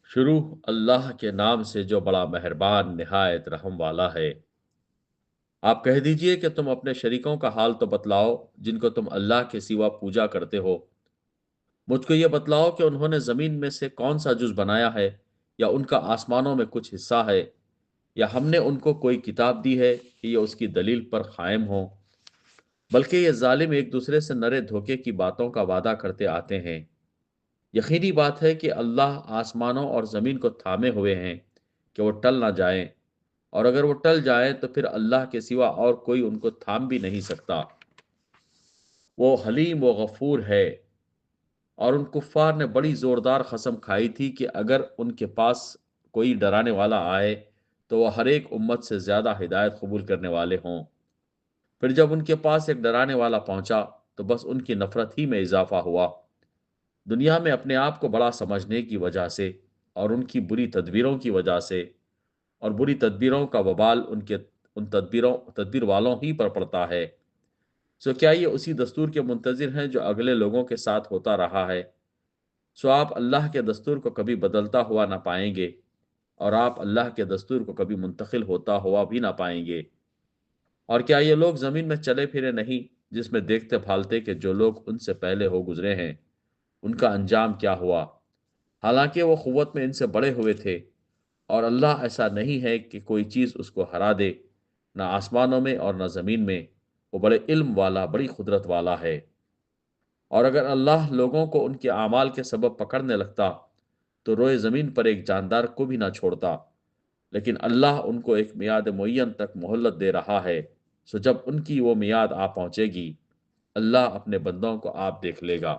شروع اللہ کے نام سے جو بڑا مہربان نہایت رحم والا ہے۔ آپ کہہ دیجئے کہ تم اپنے شریکوں کا حال تو بتلاؤ جن کو تم اللہ کے سوا پوجا کرتے ہو۔ مجھ کو یہ بتلاؤ کہ انہوں نے زمین میں سے کون سا جز بنایا ہے، یا ان کا آسمانوں میں کچھ حصہ ہے، یا ہم نے ان کو کوئی کتاب دی ہے کہ یہ اس کی دلیل پر قائم ہوں۔ بلکہ یہ ظالم ایک دوسرے سے نرے دھوکے کی باتوں کا وعدہ کرتے آتے ہیں۔ یقینی بات ہے کہ اللہ آسمانوں اور زمین کو تھامے ہوئے ہیں کہ وہ ٹل نہ جائیں، اور اگر وہ ٹل جائیں تو پھر اللہ کے سوا اور کوئی ان کو تھام بھی نہیں سکتا۔ وہ حلیم و غفور ہے۔ اور ان کفار نے بڑی زوردار قسم کھائی تھی کہ اگر ان کے پاس کوئی ڈرانے والا آئے تو وہ ہر ایک امت سے زیادہ ہدایت قبول کرنے والے ہوں۔ پھر جب ان کے پاس ایک ڈرانے والا پہنچا تو بس ان کی نفرت ہی میں اضافہ ہوا۔ دنیا میں اپنے آپ کو بڑا سمجھنے کی وجہ سے اور ان کی بری تدبیروں کی وجہ سے، اور بری تدبیروں کا وبال ان تدبیر والوں ہی پر پڑتا ہے۔ سو کیا یہ اسی دستور کے منتظر ہیں جو اگلے لوگوں کے ساتھ ہوتا رہا ہے؟ سو آپ اللہ کے دستور کو کبھی بدلتا ہوا نہ پائیں گے، اور آپ اللہ کے دستور کو کبھی منتقل ہوتا ہوا بھی نہ پائیں گے۔ اور کیا یہ لوگ زمین میں چلے پھرے نہیں، جس میں دیکھتے بھالتے کہ جو لوگ ان سے پہلے ہو گزرے ہیں ان کا انجام کیا ہوا، حالانکہ وہ قوت میں ان سے بڑے ہوئے تھے۔ اور اللہ ایسا نہیں ہے کہ کوئی چیز اس کو ہرا دے، نہ آسمانوں میں اور نہ زمین میں۔ وہ بڑے علم والا، بڑی قدرت والا ہے۔ اور اگر اللہ لوگوں کو ان کے اعمال کے سبب پکڑنے لگتا تو روئے زمین پر ایک جاندار کو بھی نہ چھوڑتا، لیکن اللہ ان کو ایک میعاد معین تک مہلت دے رہا ہے۔ سو جب ان کی وہ میعاد آ پہنچے گی، اللہ اپنے بندوں کو آپ دیکھ لے گا۔